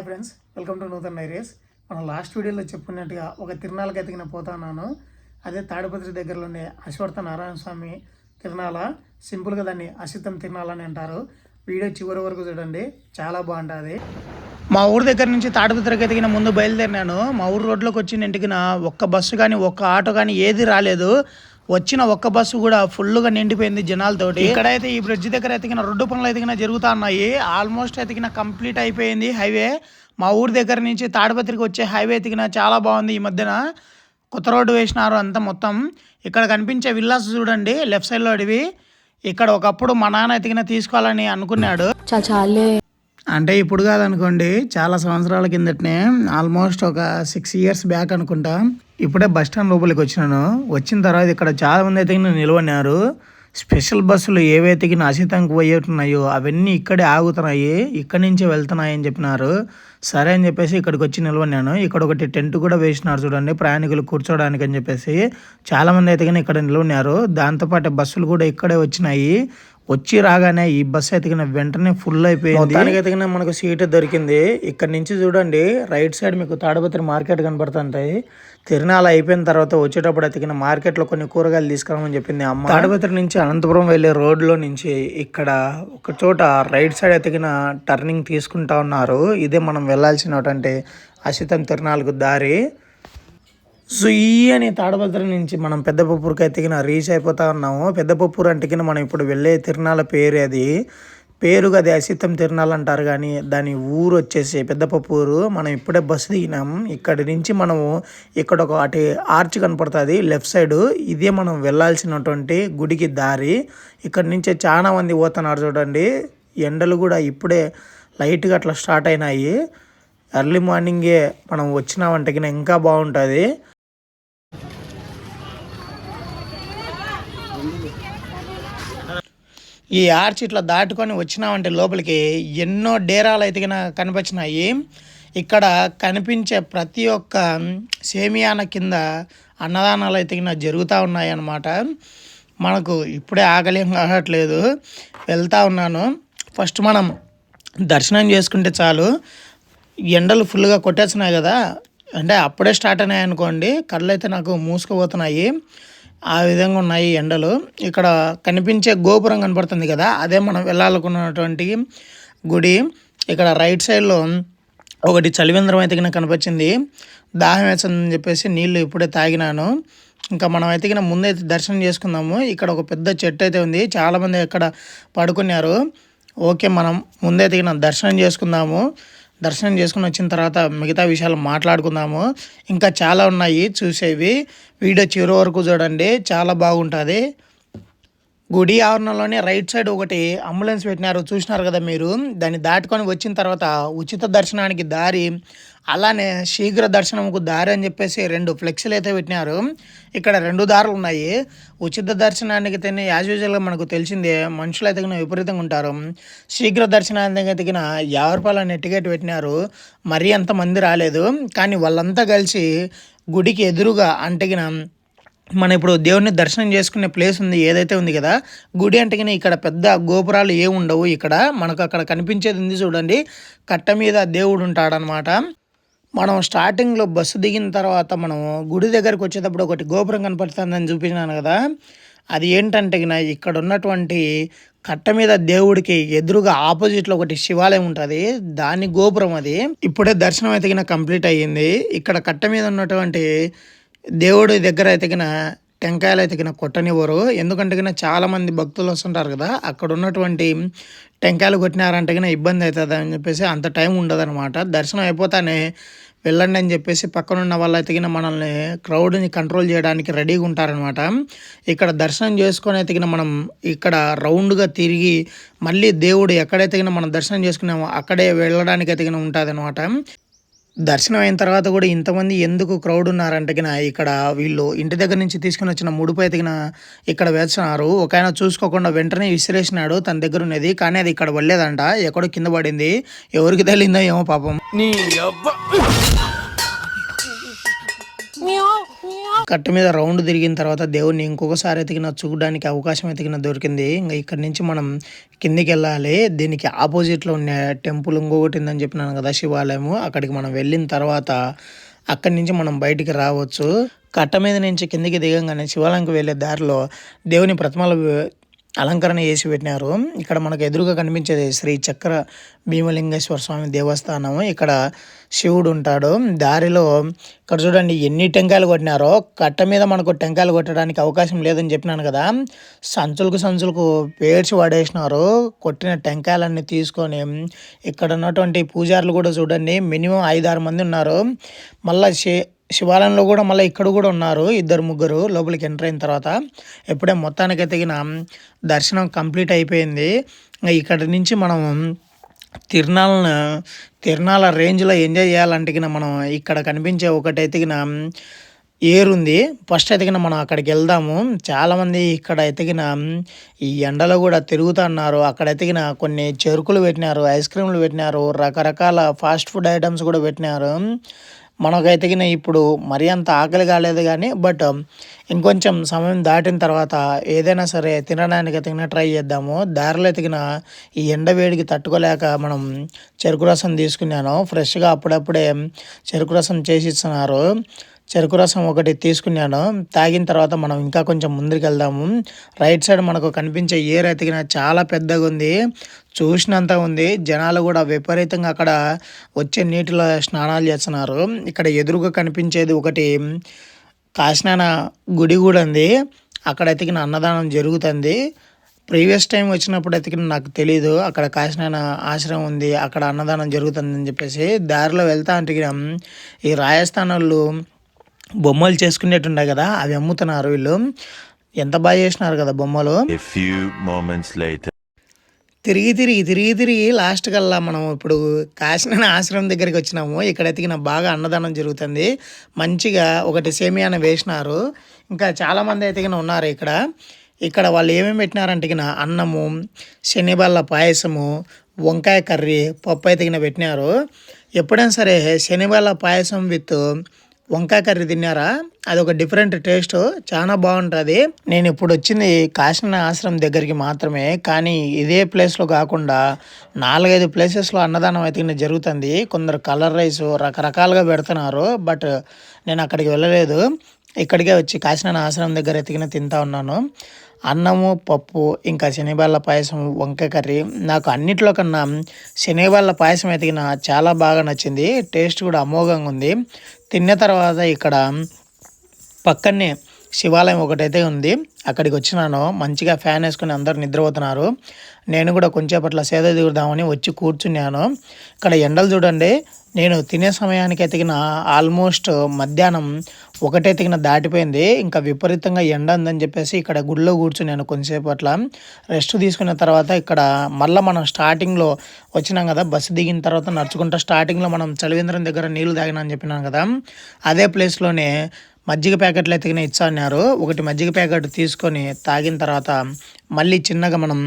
Hi friends, welcome to Nutan diaries. మనం last వీడియోలో చెప్పుకున్నట్టుగా ఒక తిరునాళ్ళకి ఎతికిన పోతున్నాను. అదే తాడిపత్రి దగ్గరలో ఉండే అశ్వర్థ నారాయణ స్వామి తిరునాళ. సింపుల్గా దాన్ని అసితం తిరునాళ అని అంటారు. వీడియో చివరి వరకు చూడండి, చాలా బాగుంటుంది. మా ఊరి దగ్గర నుంచి తాడిపత్రికి ఎతికిన ముందు బయలుదేరినాను. మా ఊరు రోడ్లోకి వచ్చిన ఇంటికిన ఒక్క బస్సు కానీ ఒక్క ఆటో కానీ ఏది రాలేదు. వచ్చిన ఒక్క బస్సు కూడా ఫుల్గా నిండిపోయింది జనాలతోటి. ఇక్కడైతే ఈ బ్రిడ్జ్ దగ్గర ఎతికిన రోడ్డు పనులు ఎతికిన జరుగుతూ ఉన్నాయి. ఆల్మోస్ట్ ఎతికిన కంప్లీట్ అయిపోయింది హైవే. మా ఊరి దగ్గర నుంచి తాడిపత్రికి వచ్చే హైవే ఎతికిన చాలా బాగుంది. ఈ మధ్యన కొత్త రోడ్డు వేసినారు అంతా మొత్తం. ఇక్కడ కనిపించే విల్లాస్ చూడండి, లెఫ్ట్ సైడ్లో అడివి. ఇక్కడ ఒకప్పుడు మా నాన్న ఎతికిన తీసుకోవాలని అనుకున్నాడు. చాలే అంటే ఇప్పుడు కాదనుకోండి, చాలా సంవత్సరాల కిందటనే, ఆల్మోస్ట్ ఒక 6 years బ్యాక్ అనుకుంటా. ఇప్పుడే బస్ స్టాండ్ లోపలికి వచ్చినాను. వచ్చిన తర్వాత ఇక్కడ చాలా మంది అయితే నిలవన్నారు. స్పెషల్ బస్సులు ఏవైతే అసితంకి పోయేటున్నాయో అవన్నీ ఇక్కడే ఆగుతున్నాయి, ఇక్కడి నుంచే వెళ్తున్నాయి అని చెప్పినారు. సరే అని చెప్పేసి ఇక్కడికి వచ్చి నిలవన్నాను. ఇక్కడ ఒకటి టెంట్ కూడా వేసినారు చూడండి, ప్రయాణికులు కూర్చోడానికి అని చెప్పేసి. చాలామంది అయితే ఇక్కడ నిలవన్నారు. దాంతోపాటు బస్సులు కూడా ఇక్కడే వచ్చినాయి. వచ్చి రాగానే ఈ బస్సు ఎతికిన వెంటనే ఫుల్ అయిపోయింది. మొత్తానికి ఎతికిన మనకు సీట్ దొరికింది. ఇక్కడ నుంచి చూడండి, రైట్ సైడ్ మీకు తాడిపత్రి మార్కెట్ కనబడుతుంటాయి. తిరునాళ అయిపోయిన తర్వాత వచ్చేటప్పుడు ఎతికిన మార్కెట్లో కొన్ని కూరగాయలు తీసుకురామని చెప్పింది అమ్మ. తాడిపత్రి నుంచి అనంతపురం వెళ్ళే రోడ్లో నుంచి ఇక్కడ ఒక చోట రైట్ సైడ్ ఎతికిన టర్నింగ్ తీసుకుంటా ఉన్నారు. ఇదే మనం వెళ్ళాల్సినటువంటి అసితం తిరునాళ్ళకు దారి. అని తాడిపత్రి నుంచి మనం పెద్దపప్పూరుకి ఎతికిన రీచ్ అయిపోతా ఉన్నాము. పెద్దపప్పూరు అంటేకిన మనం ఇప్పుడు వెళ్ళే తిరునాళ్ళ పేరు అది. పేరుగా అది అసితం తిరునాళ్ళ అంటారు, కానీ దాని ఊరు వచ్చేసి పెద్దపప్పూరు. మనం ఇప్పుడే బస్సు దిగినాం. ఇక్కడి నుంచి మనము ఇక్కడ ఒక ఆర్చ్ కనపడుతుంది లెఫ్ట్ సైడ్. ఇదే మనం వెళ్ళాల్సినటువంటి గుడికి దారి. ఇక్కడి నుంచి చాలా మంది పోతున్నారు చూడండి. ఎండలు కూడా ఇప్పుడే లైట్గా అట్లా స్టార్ట్ అయినాయి. ఎర్లీ మార్నింగే మనం వచ్చినామంటే ఇంకా బాగుంటుంది. ఈ ఆర్చ్ ఇట్లా దాటుకొని వచ్చినామంటే లోపలికి ఎన్నో డేరాలు అయితే కనిపించినాయి. ఇక్కడ కనిపించే ప్రతి ఒక్క సేమియాన కింద అన్నదానాలు అయితే జరుగుతూ ఉన్నాయి అన్నమాట. మనకు ఇప్పుడే ఆకలి ఏం కావట్లేదు, వెళ్తూ ఉన్నాను. ఫస్ట్ మనం దర్శనం చేసుకుంటే చాలు. ఎండలు ఫుల్గా కొట్టేస్తున్నాయి కదా, అంటే అప్పుడే స్టార్ట్ అయినాయి అనుకోండి, కళ్ళు అయితే నాకు మూసుకుపోతున్నాయి. ఆ విధంగా ఉన్నాయి ఎండలు. ఇక్కడ కనిపించే గోపురం కనపడుతుంది కదా, అదే మనం వెళ్ళాలనుకున్నటువంటి గుడి. ఇక్కడ రైట్ సైడ్లో ఒకటి చలివేంద్రం అయితే కనిపించింది. దాహం వేస్తుందని చెప్పేసి నీళ్ళు ఇప్పుడే తాగినాను. ఇంకా మనం అయితే ముందైతే దర్శనం చేసుకుందాము. ఇక్కడ ఒక పెద్ద చెట్టు అయితే ఉంది, చాలామంది ఇక్కడ పడుకున్నారు. ఓకే, మనం ముందైతే దర్శనం చేసుకుందాము. దర్శనం చేసుకుని వచ్చిన తర్వాత మిగతా విషయాలు మాట్లాడుకుందాము. ఇంకా చాలా ఉన్నాయి చూసేవి. వీడియో చివరి వరకు చూడండి, చాలా బాగుంటుంది. గుడి ఆవరణలోనే రైట్ సైడ్ ఒకటి అంబులెన్స్ పెట్టినారు, చూసినారు కదా మీరు. దాన్ని దాటుకొని వచ్చిన తర్వాత ఉచిత దర్శనానికి దారి, అలానే శీఘ్ర దర్శనంకు దారి అని చెప్పేసి 2 ఫ్లెక్సీలు అయితే పెట్టినారు. ఇక్కడ 2 దారులు ఉన్నాయి. ఉచిత దర్శనానికి అయితే యాజ్ యూజువల్గా మనకు తెలిసిందే, మనుషులు అయితే విపరీతంగా ఉంటారు. శీఘ్ర దర్శనానికి అయితే 50 రూపాయలు అనే టికెట్ పెట్టినారు. మరీ అంతమంది రాలేదు, కానీ వాళ్ళంతా కలిసి గుడికి ఎదురుగా అంటే మనం ఇప్పుడు దేవుడిని దర్శనం చేసుకునే ప్లేస్ ఉంది ఏదైతే ఉంది కదా, గుడి అంటే ఇక్కడ పెద్ద గోపురాలు ఏమి ఉండవు. ఇక్కడ మనకు అక్కడ కనిపించేది ఉంది చూడండి, కట్ట మీద దేవుడు ఉంటాడనమాట. మనం స్టార్టింగ్లో బస్సు దిగిన తర్వాత మనం గుడి దగ్గరకు వచ్చేటప్పుడు ఒకటి గోపురం కనపడుతుందని చూపించినాను కదా, అది ఏంటంటే ఇక్కడ ఉన్నటువంటి కట్ట మీద దేవుడికి ఎదురుగా ఆపోజిట్లో ఒకటి శివాలయం ఉంటుంది, దాని గోపురం అది. ఇప్పుడే దర్శనం అయితే కంప్లీట్ అయ్యింది. ఇక్కడ కట్ట మీద ఉన్నటువంటి దేవుడి దగ్గర అయితే టెంకాయలు అయితే కొట్టనివ్వరు. ఎందుకంటే చాలామంది భక్తులు వస్తుంటారు కదా, అక్కడ ఉన్నటువంటి టెంకాయలు కొట్టినారంటే ఇబ్బంది అవుతుంది అని చెప్పేసి అంత టైం ఉండదన్నమాట. దర్శనం అయిపోతానే వెళ్ళండి అని చెప్పేసి పక్కనున్న వాళ్ళు అయితే మనల్ని క్రౌడ్ని కంట్రోల్ చేయడానికి రెడీగా ఉంటారనమాట. ఇక్కడ దర్శనం చేసుకొని అయితే మనం ఇక్కడ రౌండ్గా తిరిగి మళ్ళీ దేవుడు ఎక్కడైతే మనం దర్శనం చేసుకున్నామో అక్కడే వెళ్ళడానికి అయితే ఉంటుంది అనమాట. దర్శనం అయిన తర్వాత కూడా ఇంతమంది ఎందుకు క్రౌడ్ ఉన్నారంటే ఇక్కడ వీళ్ళు ఇంటి దగ్గర నుంచి తీసుకుని వచ్చిన ముడుపు అయితే ఇక్కడ వేస్తున్నారు. ఒక ఆయన చూసుకోకుండా వెంటనే విసిరేసినాడు తన దగ్గర ఉన్నది, కానీ అది ఇక్కడ పడలేదంట, ఎక్కడో కింద పడింది. ఎవరికి తెలియదో ఏమో పాపం. కట్ట మీద రౌండ్ తిరిగిన తర్వాత దేవుడిని ఇంకొకసారి ఎతికిన చూడడానికి అవకాశం ఎతికిన దొరికింది. ఇంకా ఇక్కడ నుంచి మనం కిందికి వెళ్ళాలి. దీనికి ఆపోజిట్లో ఉన్న టెంపుల్ ఇంకొకటి ఉందని చెప్పినాను కదా, శివాలయము. అక్కడికి మనం వెళ్ళిన తర్వాత అక్కడి నుంచి మనం బయటికి రావచ్చు. కట్ట మీద నుంచి కిందికి దిగంగానే శివాలయంకి వెళ్ళే దారిలో దేవుని ప్రతిమలు అలంకరణ చేసి పెట్టినారు. ఇక్కడ మనకు ఎదురుగా కనిపించేది శ్రీ చక్ర భీమలింగేశ్వర స్వామి దేవస్థానం. ఇక్కడ శివుడు ఉంటాడు. దారిలో ఇక్కడ చూడండి ఎన్ని టెంకాయలు కొట్టినారో. కట్ట మీద మనకు టెంకాయలు కొట్టడానికి అవకాశం లేదని చెప్పినాను కదా, సంచులకు పేర్చి పడేసినారు. కొట్టిన టెంకాయలన్నీ తీసుకొని ఇక్కడ ఉన్నటువంటి పూజారులు కూడా చూడండి మినిమం 5-6 మంది ఉన్నారు. మళ్ళీ శివాలయంలో కూడా మళ్ళీ ఇక్కడ కూడా ఉన్నారు 2-3 లోపలికి ఎంటర్ అయిన తర్వాత. ఎప్పుడే మొత్తానికి ఎతికిన దర్శనం కంప్లీట్ అయిపోయింది. ఇక్కడ నుంచి మనం తిరునాళ్ళ రేంజ్లో ఎంజాయ్ చేయాలంటే మనం ఇక్కడ కనిపించే ఒకటి ఎతికిన ఏరుంది. ఫస్ట్ ఎతికిన మనం అక్కడికి వెళ్దాము. చాలామంది ఇక్కడ ఎతికిన ఈ ఎండలో కూడా తిరుగుతున్నారు. అక్కడ ఎతికిన కొన్ని చెరుకులు పెట్టినారు, ఐస్ క్రీమ్లు పెట్టినారు, రకరకాల ఫాస్ట్ ఫుడ్ ఐటమ్స్ కూడా పెట్టినారు. మనకైతే ఇప్పుడు మరీ అంత ఆకలి కాలేదు కానీ, బట్ ఇంకొంచెం సమయం దాటిన తర్వాత ఏదైనా సరే తినడానికి ఎతికిన ట్రై చేద్దాము. దారిలో ఎతికిన ఈ ఎండ వేడికి తట్టుకోలేక మనం చెరుకు రసం తీసుకున్నాను. ఫ్రెష్గా అప్పుడప్పుడే చెరుకు రసం చేసి ఇస్తున్నారు. చెరుకు రసం ఒకటి తీసుకున్నాను. తాగిన తర్వాత మనం ఇంకా కొంచెం ముందుకు వెళ్దాము. రైట్ సైడ్ మనకు కనిపించే ఏర్ ఎతికిన చాలా పెద్దగా ఉంది, చూసినంత ఉంది. జనాలు కూడా విపరీతంగా అక్కడ వచ్చే నీటిలో స్నానాలు చేస్తున్నారు. ఇక్కడ ఎదురుగా కనిపించేది ఒకటి కాశీనాథ గుడి కూడా ఉంది. అక్కడ ఎతికిన అన్నదానం జరుగుతుంది. ప్రీవియస్ టైం వచ్చినప్పుడు ఎతికిన నాకు తెలీదు అక్కడ కాశీనాథ ఆశ్రమం ఉంది, అక్కడ అన్నదానం జరుగుతుందని చెప్పేసి. దారిలో వెళ్తా అంటే ఈ రాజస్థాన్ వాళ్ళు బొమ్మలు చేసుకునేట్టున్నాయి కదా, అవి అమ్ముతున్నారు వీళ్ళు. ఎంత బాగా చేసినారు కదా బొమ్మలు. తిరిగి లాస్ట్ కల్లా మనం ఇప్పుడు కాశీనాథ ఆశ్రమం దగ్గరికి వచ్చినాము. ఇక్కడ ఎతికిన బాగా అన్నదానం జరుగుతుంది. మంచిగా ఒకటి సేమియాన వేసినారు. ఇంకా చాలామంది ఎతికిన ఉన్నారు ఇక్కడ వాళ్ళు ఏమేమి పెట్టినారంటే అన్నము, శనిబల్ల పాయసము, వంకాయ కర్రీ, పప్పు ఎతికిన పెట్టినారు. ఎప్పుడైనా సరే శనిబల్ల పాయసం విత్ వంకాయ కర్రీ తిన్నారా? అది ఒక డిఫరెంట్ టేస్ట్, చాలా బాగుంటుంది. నేను ఇప్పుడు వచ్చింది కాశీనాథ ఆశ్రమం దగ్గరికి మాత్రమే, కానీ ఇదే ప్లేస్లో కాకుండా 4-5 ప్లేసెస్లో అన్నదానం అయితే జరుగుతుంది. కొందరు కలర్ రైస్ రకరకాలుగా పెడుతున్నారు, బట్ నేను అక్కడికి వెళ్ళలేదు. ఇక్కడికే వచ్చి కాశీనాథ ఆశ్రమం దగ్గర ఎతికిన తింటా ఉన్నాను. అన్నము, పప్పు, ఇంకా శనగబాళ్ళ పాయసం, వంకాయ కర్రీ. నాకు అన్నిట్లో కన్నా శనగబాళ్ళ పాయసం ఎతికిన చాలా బాగా నచ్చింది. టేస్ట్ కూడా అమోఘంగా ఉంది. తిన్న తర్వాత ఇక్కడ పక్కనే శివాలయం ఒకటైతే ఉంది, అక్కడికి వచ్చినాను. మంచిగా ఫ్యాన్ వేసుకుని అందరు నిద్రపోతున్నారు. నేను కూడా కొంచెంపట్ల సేద దిగుదామని వచ్చి కూర్చున్నాను. ఇక్కడ ఎండలు చూడండి. నేను తినే సమయానికి ఎతికిన ఆల్మోస్ట్ మధ్యాహ్నం 1 ఎతికిన దాటిపోయింది. ఇంకా విపరీతంగా ఎండ ఉందని చెప్పేసి ఇక్కడ గుడిలో కూర్చున్నాను కొంచెంసేపట్ల. రెస్ట్ తీసుకున్న తర్వాత ఇక్కడ మళ్ళీ మనం స్టార్టింగ్లో వచ్చినాం కదా, బస్సు దిగిన తర్వాత నడుచుకుంటా స్టార్టింగ్లో మనం చలివేంద్రం దగ్గర నీళ్ళు తాగినా అని చెప్పినాను కదా, అదే ప్లేస్లోనే మజ్జిగ ప్యాకెట్లు ఎతికిన ఇచ్చా అన్నారు. ఒకటి మజ్జిగ ప్యాకెట్ తీసుకొని తాగిన తర్వాత మళ్ళీ చిన్నగా మనం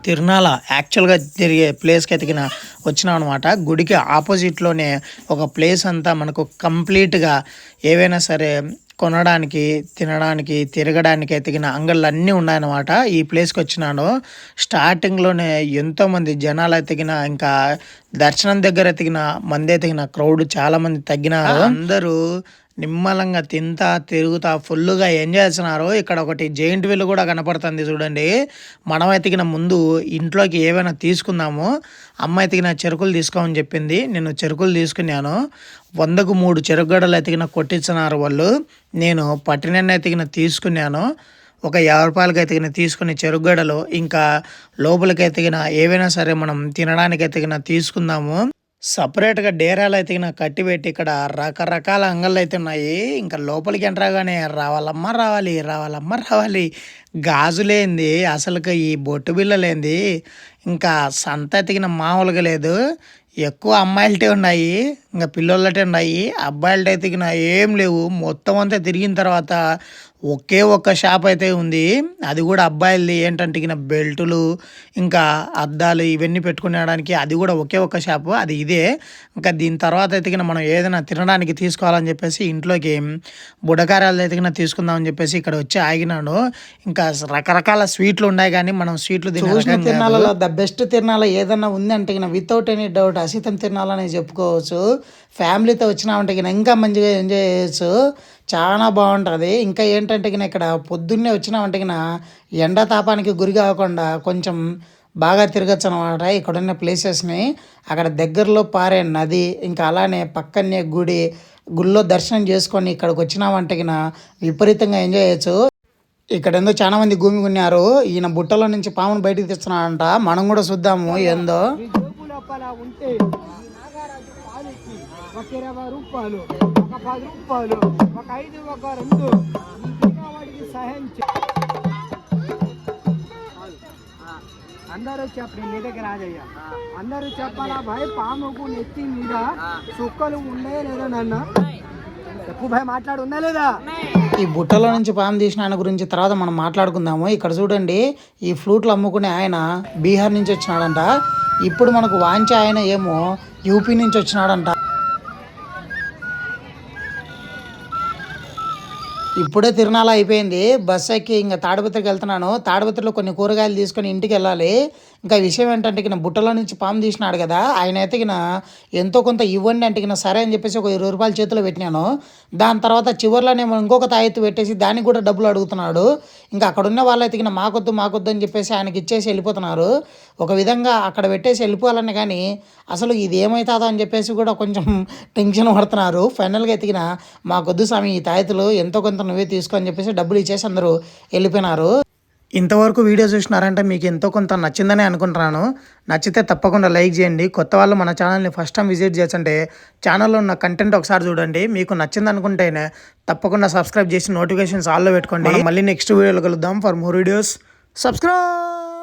తిరునాళ యాక్చువల్గా జరిగే ప్లేస్కి ఎతికిన వచ్చినాం అనమాట. గుడికి ఆపోజిట్లోనే ఒక ప్లేస్ అంతా మనకు కంప్లీట్గా ఏవైనా సరే కొనడానికి, తినడానికి, తిరగడానికి ఎతికిన అంగళ్ళు అన్నీ ఉన్నాయన్నమాట. ఈ ప్లేస్కి వచ్చినాను. స్టార్టింగ్లోనే ఎంతోమంది జనాలు ఎతికిన, ఇంకా దర్శనం దగ్గర ఎతికిన మంది ఎతికిన క్రౌడ్ చాలామంది తగ్గినారు. అందరూ నిమ్మలంగా తింటా తిరుగుతా ఫుల్గా ఎంజాయ్ చేస్తున్నారు. ఇక్కడ ఒకటి జైంట్ వీల్ కూడా కనపడుతుంది చూడండి. మనం ఎతికిన ముందు ఇంట్లోకి ఏమైనా తీసుకుందాము. అమ్మ ఎతికిన చెరుకులు తీసుకోమని చెప్పింది. నేను చెరుకులు తీసుకున్నాను. 100కు 3 చెరుకుగడలు ఎతికిన కొట్టించున్నారు వాళ్ళు. నేను పట్టినెన్న ఎతికిన తీసుకున్నాను. ఒక 50 రూపాయలకి ఎతికిన తీసుకుని చెరుకుగడలు, ఇంకా లోపలికి ఎతికిన ఏవైనా సరే మనం తినడానికి ఎతికిన తీసుకుందాము. సపరేట్గా డేరాలు అయితే కట్టి పెట్టి ఇక్కడ రకరకాల అంగళ్ళు అయితే ఉన్నాయి. ఇంకా లోపలికి ఎంటరాగానే రావాలమ్మ రావాలి గాజులేంది, అసలుకి ఈ బొట్టు బిళ్ళలేంది, ఇంకా సంత ఎతికిన మామూలుగా లేదు. ఎక్కువ అమ్మాయిలటే ఉన్నాయి, ఇంకా పిల్లోళ్ళటే ఉన్నాయి. అబ్బాయిలతో ఎతికిన ఏం లేవు. మొత్తం అంతా తిరిగిన తర్వాత ఒకే ఒక్క షాప్ అయితే ఉంది. అది కూడా అబ్బాయిలది. ఏంటంటే ఇక బెల్టులు, ఇంకా అద్దాలు ఇవన్నీ పెట్టుకునేడానికి అది కూడా ఒకే ఒక్క షాపు. అది ఇదే. ఇంకా దీని తర్వాత అయితే గిన మనం ఏదైనా తినడానికి తీసుకోవాలని చెప్పేసి ఇంట్లోకి బుడకారాలు అయితే గిన తీసుకుందామని చెప్పేసి ఇక్కడ వచ్చి ఆగినాను. ఇంకా రకరకాల స్వీట్లు ఉన్నాయి కానీ మనం స్వీట్లు చూసిన తిరణాలలో ద బెస్ట్ తిరణాల ఏదన్నా ఉంది అంటే గిన వితౌట్ ఎనీ డౌట్ అసితం తిరణాలని చెప్పుకోవచ్చు. ఫ్యామిలీతో వచ్చినామంటే గిన ఇంకా మంచిగా ఎంజాయ్ చేయొచ్చు. చాలా బాగుంటుంది. ఇంకా ఏంటంటే గిన ఇక్కడ పొద్దున్నే వచ్చినామంటే గిన ఎండ తాపానికి గురి కాకుండా కొంచెం బాగా తిరగచ్చు అనమాట ఇక్కడున్న ప్లేసెస్ని. అక్కడ దగ్గరలో పారే నది, ఇంకా అలానే పక్కనే గుడిలో దర్శనం చేసుకొని ఇక్కడికి వచ్చినామంటే గిన విపరీతంగా ఎంజాయ్ చేయొచ్చు. ఇక్కడ ఏందో చాలా మంది భూమి ఉన్నారు. ఈయన బుట్టలో నుంచి పామును బయటికి తెస్తున్నాడంట. మనం కూడా చూద్దాము ఏందో. ఒక 20 రూపాయలు, ఒక 10 రూపాయలు, ఒక 5, ఒక 2 వాడికి సహాయం అందరూ చెప్పండి. నీ దగ్గర రాజయ్య అందరూ చెప్పాలా భాయ్, పాముకు నెత్తి మీద చుక్కలు ఉండే లేదా నాన్న చెప్పు భాయ్, మాట్లాడు ఉందా లేదా. ఈ బుట్టలో నుంచి పాము తీసిన ఆయన గురించి తర్వాత మనం మాట్లాడుకుందాము. ఇక్కడ చూడండి, ఈ ఫ్లూట్లు అమ్ముకునే ఆయన బీహార్ నుంచి వచ్చినాడంట. ఇప్పుడు మనకు వాంచే ఆయన ఏమో యూపీ నుంచి వచ్చినాడంట. ఇప్పుడే తిరునాళ అయిపోయింది. బస్ ఎక్కి ఇంకా తాడిపత్రికి వెళ్తున్నాను. తాడిపత్రిలో కొన్ని కూరగాయలు తీసుకొని ఇంటికి వెళ్ళాలి. ఇంకా విషయం ఏంటంటే ఇక బుట్టలో నుంచి పాము తీసినాడు కదా, ఆయన అయితే ఇక ఎంతో కొంత ఇవ్వండి అంటే ఇక సరే అని చెప్పేసి ఒక 20 రూపాయలు చేతిలో పెట్టినాను. దాని తర్వాత చివరిలోనేమో ఇంకొక తాయెత్తు పెట్టేసి దానికి కూడా డబ్బులు అడుగుతున్నాడు. ఇంకా అక్కడ ఉన్న వాళ్ళైతే ఇక మాకొద్దు అని చెప్పేసి ఆయనకి ఇచ్చేసి వెళ్ళిపోతున్నారు. ఒక విధంగా అక్కడ పెట్టేసి వెళ్ళిపోవాలని, కానీ అసలు ఇది ఏమవుతుందో అని చెప్పేసి కూడా కొంచెం టెన్షన్ పడుతున్నారు. ఫైనల్గా ఎతికిన మాకొద్దు స్వామి ఈ తాయెత్తులు ఎంతో కొంత నువ్వే తీసుకో అని చెప్పేసి డబ్బులు ఇచ్చేసి అందరూ వెళ్ళిపోయినారు. ఇంతవరకు వీడియో చూసినారంటే మీకు ఎంతో కొంత నచ్చిందని అనుకుంటున్నాను. నచ్చితే తప్పకుండా లైక్ చేయండి. కొత్త వాళ్ళు మన ఛానల్ని ఫస్ట్ టైం విజిట్ చేస్తుంటే ఛానల్లో ఉన్న కంటెంట్ ఒకసారి చూడండి. మీకు నచ్చింది అనుకుంటేనే తప్పకుండా సబ్స్క్రైబ్ చేసి నోటిఫికేషన్స్ ఆల్లో పెట్టుకోండి. మళ్ళీ నెక్స్ట్ వీడియోలో కలుద్దాం. For more videos subscribe.